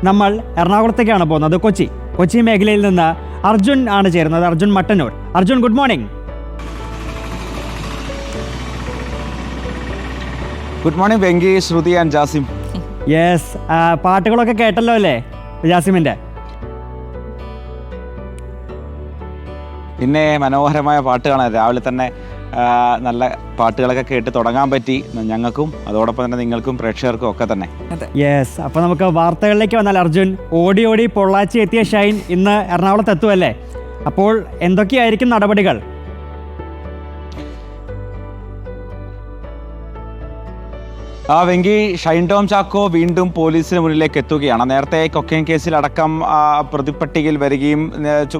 നമ്മൾ എറണാകുളത്തേക്കാണ് പോകുന്നത്. കൊച്ചി മേഖലയിൽ നിന്ന് അർജുൻ ആണ് ചേരുന്നത്. Arjun Mattannur. Arjun, good morning. Good morning Venky, Shruthi and Jasim. Yes, പാട്ടുകളൊക്കെ കേട്ടല്ലോ അല്ലേ ജാസിമിൻ്റെ? പിന്നെ മനോഹരമായ പാട്ടുകളാണ്. രാവിലെ തന്നെ നല്ല പാട്ടുകളൊക്കെ കേട്ട് തുടങ്ങാൻ പറ്റി ഞങ്ങൾക്കും, അതോടൊപ്പം തന്നെ നിങ്ങൾക്കും പ്രേക്ഷകർക്കും ഒക്കെ തന്നെ. യെസ്, അപ്പോൾ നമുക്ക് വാർത്തകളിലേക്ക് വന്നാൽ അർജുൻ, ഓടി പൊള്ളാച്ചി എത്തിയ ഷൈൻ ഇന്ന് എറണാകുളത്ത് എത്തുമല്ലേ? അപ്പോൾ എന്തൊക്കെയായിരിക്കും നടപടികൾ? വെങ്കി, ഷൈൻ ടോം ചാക്കോ വീണ്ടും പോലീസിന് മുന്നിലേക്ക് എത്തുകയാണ്. നേരത്തെ കൊക്കൈൻ കേസിലടക്കം പ്രതിപ്പട്ടികയിൽ വരികയും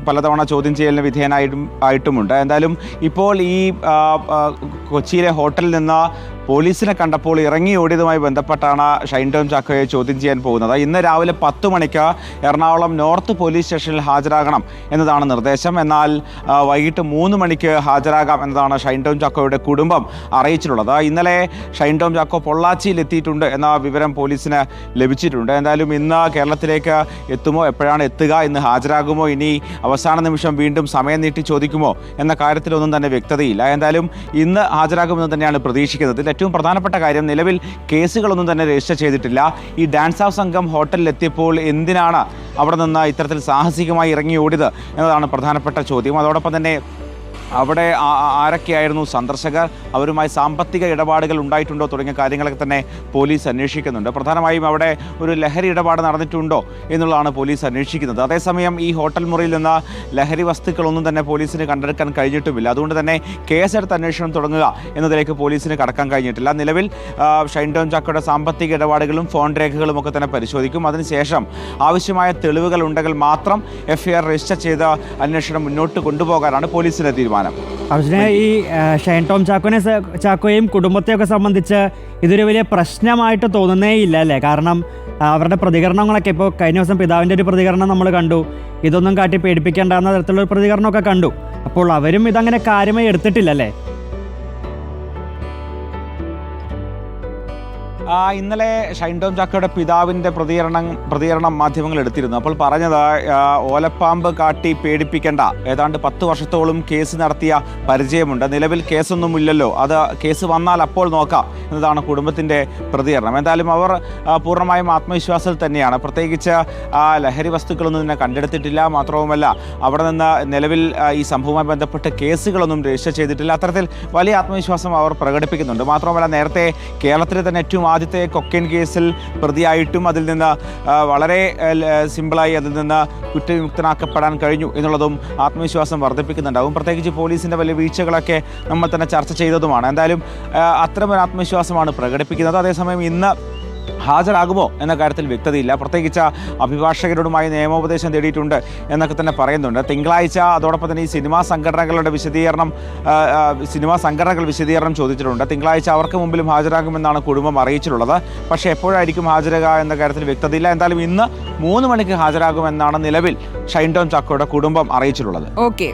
പലതവണ ചോദ്യം ചെയ്യലിന് വിധേയനായിട്ടുമുണ്ട്. എന്തായാലും ഇപ്പോൾ ഈ കൊച്ചിയിലെ ഹോട്ടലിൽ നിന്ന് പോലീസിനെ കണ്ടപ്പോൾ ഇറങ്ങി ഓടിയതുമായി ബന്ധപ്പെട്ടാണ് ഷൈൻ ടോം ചാക്കോയെ ചോദ്യം ചെയ്യാൻ പോകുന്നത്. ഇന്ന് രാവിലെ 10 മണിക്ക് എറണാകുളം നോർത്ത് പോലീസ് സ്റ്റേഷനിൽ ഹാജരാകണം എന്നതാണ് നിർദ്ദേശം. എന്നാൽ വൈകിട്ട് 3 മണിക്ക് ഹാജരാകാം എന്നതാണ് ഷൈൻ ടോം ചാക്കോയുടെ കുടുംബം അറിയിച്ചിട്ടുള്ളത്. ഇന്നലെ ഷൈൻ ടോം ചാക്കോ പൊള്ളാച്ചിയിൽ എത്തിയിട്ടുണ്ട് എന്ന വിവരം പോലീസിന് ലഭിച്ചിട്ടുണ്ട്. എന്തായാലും ഇന്ന് കേരളത്തിലേക്ക് എത്തുമോ, എപ്പോഴാണ് എത്തുക, ഇന്ന് ഹാജരാകുമോ, ഇനി അവസാന നിമിഷം വീണ്ടും സമയം നീട്ടി ചോദിക്കുമോ എന്ന കാര്യത്തിലൊന്നും തന്നെ വ്യക്തതയില്ല. എന്തായാലും ഇന്ന് ഹാജരാകുമെന്ന് തന്നെയാണ് പ്രതീക്ഷിക്കുന്നത്. ഏറ്റവും പ്രധാനപ്പെട്ട കാര്യം, നിലവിൽ കേസുകളൊന്നും തന്നെ രജിസ്റ്റർ ചെയ്തിട്ടില്ല. ഈ ഡാൻസ് ഓഫ് സംഘം ഹോട്ടലിൽ എത്തിയപ്പോൾ എന്തിനാണ് അവിടെ നിന്ന് ഇത്തരത്തിൽ സാഹസികമായി ഇറങ്ങി ഓടിയത് എന്നതാണ് പ്രധാനപ്പെട്ട ചോദ്യം. അതോടൊപ്പം തന്നെ അവിടെ ആരൊക്കെയായിരുന്നു സന്ദർശകർ, അവരുമായി സാമ്പത്തിക ഇടപാടുകൾ ഉണ്ടായിട്ടുണ്ടോ തുടങ്ങിയ കാര്യങ്ങളൊക്കെ തന്നെ പോലീസ് അന്വേഷിക്കുന്നുണ്ട്. പ്രധാനമായും അവിടെ ഒരു ലഹരി ഇടപാട് നടന്നിട്ടുണ്ടോ എന്നുള്ളതാണ് പോലീസ് അന്വേഷിക്കുന്നത്. അതേസമയം ഈ ഹോട്ടൽ മുറിയിൽ നിന്ന് ലഹരി വസ്തുക്കളൊന്നും തന്നെ പോലീസിന് കണ്ടെടുക്കാൻ കഴിഞ്ഞിട്ടുമില്ല. അതുകൊണ്ട് തന്നെ കേസെടുത്ത് അന്വേഷണം തുടങ്ങുക എന്നതിലേക്ക് പോലീസിന് കടക്കാൻ കഴിഞ്ഞിട്ടില്ല. നിലവിൽ ഷൈൻ ടോം ചാക്കോയുടെ സാമ്പത്തിക ഇടപാടുകളും ഫോൺ രേഖകളും ഒക്കെ തന്നെ പരിശോധിക്കും. അതിനുശേഷം ആവശ്യമായ തെളിവുകൾ ഉണ്ടെങ്കിൽ മാത്രം FIR രജിസ്റ്റർ ചെയ്ത് അന്വേഷണം മുന്നോട്ട് കൊണ്ടുപോകാനാണ് പോലീസിന്റെ തീരുമാനം. അർജുന, ഈ ഷൈൻ ടോം ചാക്കോയെയും കുടുംബത്തെയൊക്കെ സംബന്ധിച്ച് ഇതൊരു വലിയ പ്രശ്നമായിട്ട് തോന്നുന്നേ ഇല്ല അല്ലേ? കാരണം അവരുടെ പ്രതികരണങ്ങളൊക്കെ, ഇപ്പോൾ കഴിഞ്ഞ ദിവസം പിതാവിൻ്റെ ഒരു പ്രതികരണം നമ്മൾ കണ്ടു, ഇതൊന്നും കാട്ടി പേടിപ്പിക്കേണ്ട എന്ന തരത്തിലുള്ള ഒരു പ്രതികരണമൊക്കെ കണ്ടു. അപ്പോൾ അവരും ഇതങ്ങനെ കാര്യമായി എടുത്തിട്ടില്ലല്ലേ? ഇന്നലെ ഷൈൻ ടോം ചാക്കോയുടെ പിതാവിൻ്റെ പ്രതികരണം മാധ്യമങ്ങൾ എടുത്തിരുന്നു. അപ്പോൾ പറഞ്ഞത്, ഓലപ്പാമ്പ് കാട്ടി പേടിപ്പിക്കേണ്ട, ഏതാണ്ട് 10 വർഷത്തോളം കേസ് നടത്തിയ പരിചയമുണ്ട്, നിലവിൽ കേസൊന്നുമില്ലല്ലോ, അത് കേസ് വന്നാൽ അപ്പോൾ നോക്കാം എന്നതാണ് കുടുംബത്തിൻ്റെ പ്രതികരണം. എന്തായാലും അവർ പൂർണ്ണമായും ആത്മവിശ്വാസത്തിൽ തന്നെയാണ്. പ്രത്യേകിച്ച് ലഹരി വസ്തുക്കളൊന്നും തന്നെ കണ്ടെടുത്തിട്ടില്ല. മാത്രവുമല്ല, അവിടെ നിന്ന് നിലവിൽ ഈ സംഭവവുമായി ബന്ധപ്പെട്ട് കേസുകളൊന്നും രജിസ്റ്റർ ചെയ്തിട്ടില്ല. അത്തരത്തിൽ വലിയ ആത്മവിശ്വാസം അവർ പ്രകടിപ്പിക്കുന്നുണ്ട്. മാത്രവുമല്ല, നേരത്തെ കേരളത്തിലെ തന്നെ ഏറ്റവും ആദ്യത്തെ കൊക്കൈൻ കേസിൽ പ്രതിയായിട്ടും അതിൽ നിന്ന് വളരെ സിമ്പിളായി അതിൽ നിന്ന് കുറ്റവിമുക്തനാക്കപ്പെടാൻ കഴിഞ്ഞു എന്നുള്ളതും ആത്മവിശ്വാസം വർദ്ധിപ്പിക്കുന്നുണ്ടാവും. പ്രത്യേകിച്ച് പോലീസിൻ്റെ വലിയ വീഴ്ചകളൊക്കെ നമ്മൾ തന്നെ ചർച്ച ചെയ്തതുമാണ്. എന്തായാലും അത്തരമൊരു ആത്മവിശ്വാസമാണ് പ്രകടിപ്പിക്കുന്നത്. അതേസമയം ഇന്ന് ഹാജരാകുമോ എന്ന കാര്യത്തിൽ വ്യക്തതയില്ല. പ്രത്യേകിച്ച് അഭിഭാഷകരോടുമായി നിയമോപദേശം തേടിയിട്ടുണ്ട് എന്നൊക്കെ തന്നെ പറയുന്നുണ്ട്. തിങ്കളാഴ്ച അതോടൊപ്പം തന്നെ ഈ സിനിമാ സംഘടനകൾ വിശദീകരണം ചോദിച്ചിട്ടുണ്ട്. തിങ്കളാഴ്ച അവർക്ക് മുമ്പിലും ഹാജരാകുമെന്നാണ് കുടുംബം അറിയിച്ചിട്ടുള്ളത്. പക്ഷേ എപ്പോഴായിരിക്കും ഹാജരാകുക എന്ന കാര്യത്തിൽ വ്യക്തതയില്ല. എന്തായാലും ഇന്ന് 3 മണിക്ക് ഹാജരാകുമെന്നാണ് നിലവിൽ ഷൈൻ ടോം ചാക്കോയുടെ കുടുംബം അറിയിച്ചിട്ടുള്ളത്. ഓക്കെ.